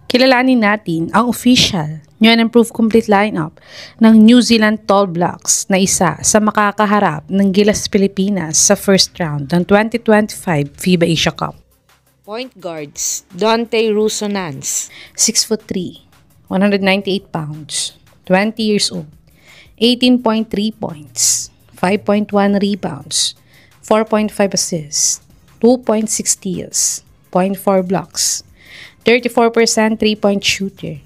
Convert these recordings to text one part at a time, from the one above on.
Kilalanin natin ang official new and improved complete lineup ng New Zealand Tall Blacks na isa sa makakaharap ng Gilas Pilipinas sa first round ng 2025 FIBA Asia Cup. Point guards: Dante Russo Nance, 6'3", 198 pounds, 20 years old, 18.3 points, 5.1 rebounds, 4.5 assists, 2.6 steals, 0.4 blocks, 34% three-point shooter,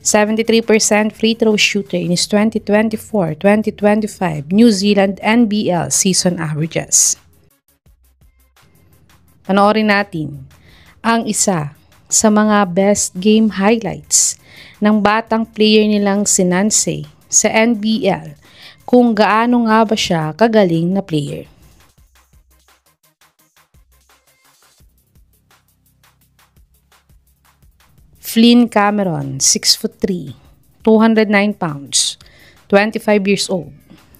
73% free throw shooter in his 2024-2025 New Zealand NBL season averages. Panoorin natin ang isa sa mga best game highlights ng batang player nilang si Nance sa NBL, kung gaano nga ba siya kagaling na player. Flynn Cameron, 6'3", 209 pounds, 25 years old,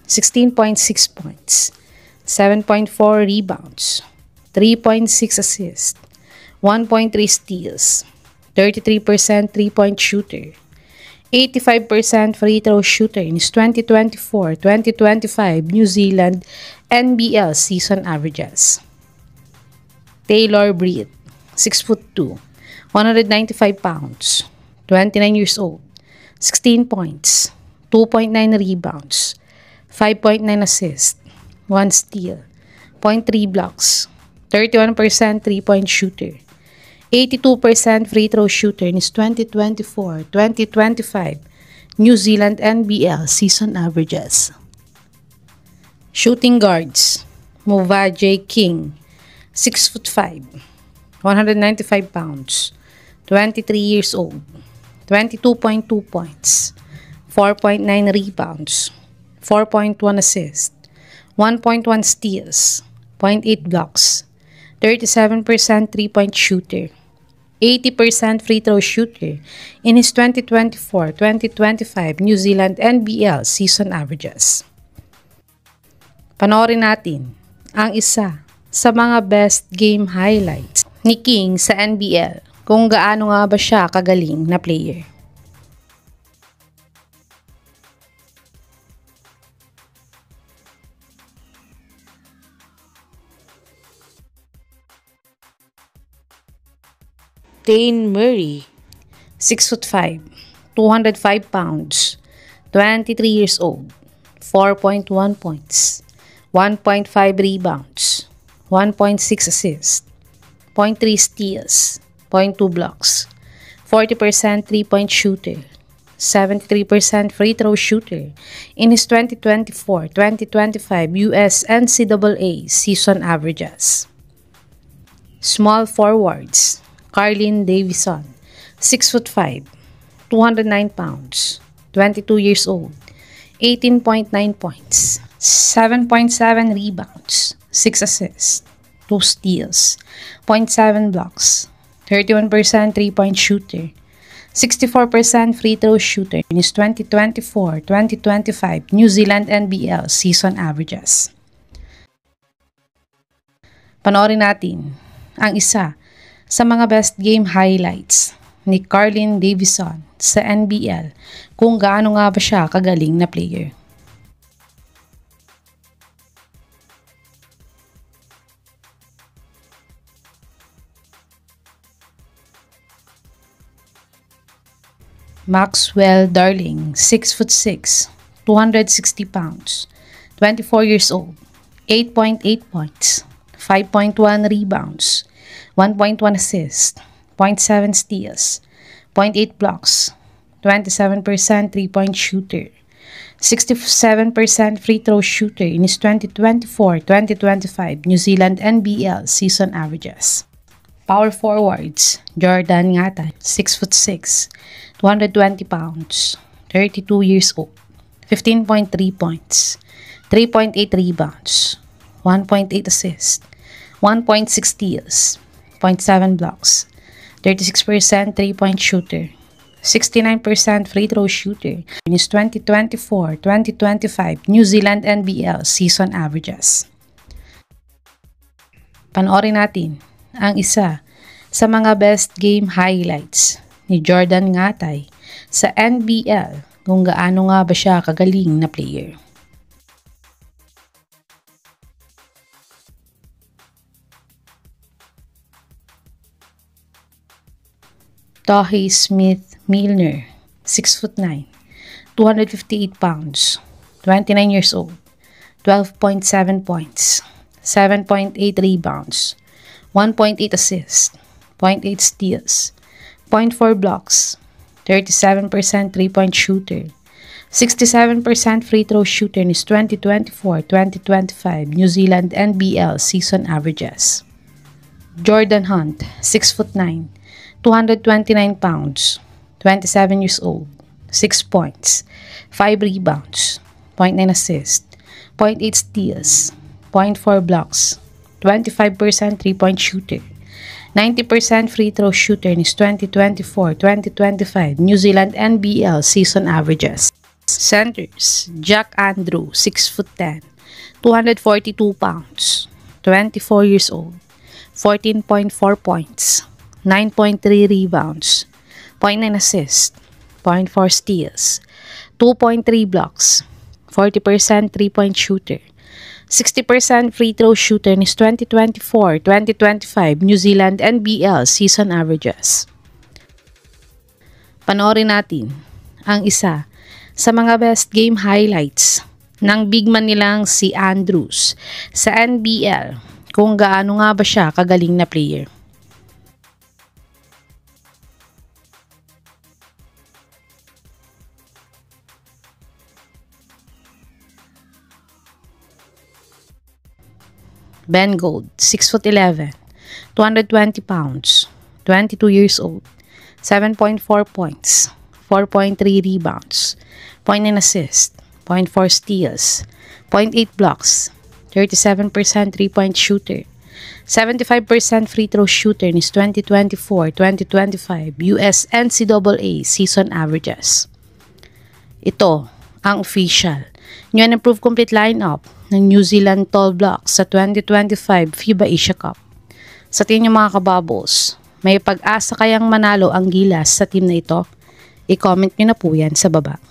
16.6 points, 7.4 rebounds, 3.6 assists, 1.3 steals, 33% three-point shooter, 85% free throw shooter in his 2024-2025 New Zealand NBL season averages. Taylor Britt, 6'2", 195 pounds, 29 years old, 16 points, 2.9 rebounds, 5.9 assists, 1 steal, 0.3 blocks, 31% three-point shooter, 82% free throw shooter in his 2024-2025 New Zealand NBL season averages. Shooting guards: Muvaje King, 6'5", 195 pounds, 23 years old, 22.2 points, 4.9 rebounds, 4.1 assists, 1.1 steals, 0.8 blocks, 37% three-point shooter, 80% free throw shooter in his 2024-2025 New Zealand NBL season averages. Panoorin natin ang isa sa mga best game highlights ni King sa NBL, kung gaano nga ba siya kagaling na player. Dane Murray, 6'5", 205 pounds, 23 years old, 4.1 points, 1.5 rebounds, 1.6 assists, 0.3 steals, 0.2 blocks, 40% three-point shooter, 73% free throw shooter in his 2024-2025 US NCAA season averages. Small forwards: Carlin Davison, 6'5", 209 pounds, 22 years old, 18.9 points, 7.7 rebounds, 6 assists, 2 steals, 0.7 blocks, 31% three-point shooter, 64% free throw shooter in his 2024-2025 New Zealand NBL season averages. Panoorin natin ang isa sa mga best game highlights ni Carlin Davison sa NBL, kung gaano nga ba siya kagaling na player. Maxwell Darling, 6'6", 260 pounds, 24 years old, 8.8 points, 5.1 rebounds, 1.1 assists, 0.7 steals, 0.8 blocks, 27% three-point shooter, 67% free throw shooter in his 2024-2025 New Zealand NBL season averages. Power forwards: Jordan Ngata, 6'6", 220 pounds, 32 years old, 15.3 points, 3.8 rebounds, 1.8 assists, 1.6 steals, 0.7 blocks, 36% three-point shooter, 69% free throw shooter is 2024-2025 New Zealand NBL season averages. Panoorin natin ang isa sa mga best game highlights ni Jordan Ngatay sa NBL kung gaano nga ba siya kagaling na player. Tahi Smith Milner, 6'9", 258 pounds, 29 years old, 12.7 points, 7.8 rebounds, 1.8 assists, 0.8 steals, 0.4 blocks, 37% 3-point shooter, 67% free throw shooter in his 2024-2025 New Zealand NBL season averages. Jordan Hunt, 6'9", 229 pounds, 27 years old, 6 points, 5 rebounds, 0.9 assists, 0.8 steals, 0.4 blocks, 25% 3-point shooter, 90% free throw shooter in his 2024-2025 New Zealand NBL season averages. Centers, Jack Andrew, 6'10", 242 pounds, 24 years old, 14.4 points, 9.3 rebounds, 0.9 assists, 0.4 steals, 2.3 blocks, 40% 3-point shooter, 60% free throw shooter in his 2024-2025 New Zealand NBL season averages. Panoorin natin ang isa sa mga best game highlights ng big man nilang si Andrews sa NBL kung gaano nga ba siya kagaling na player. Ben Gold, 6'11", 220 pounds, 22 years old, 7.4 points, 4.3 rebounds, 0.9 assists, 0.4 steals, 0.8 blocks, 37% 3-point shooter, 75% free throw shooter in his 2024-2025 US NCAA season averages. Ito ang official new and improved complete lineup ng New Zealand Tall Blocks sa 2025 FIBA Asia Cup. Sa tingin niyo mga kababos, may pag-asa kayang manalo ang Gilas sa team na ito? I-comment niyo na po yan sa baba.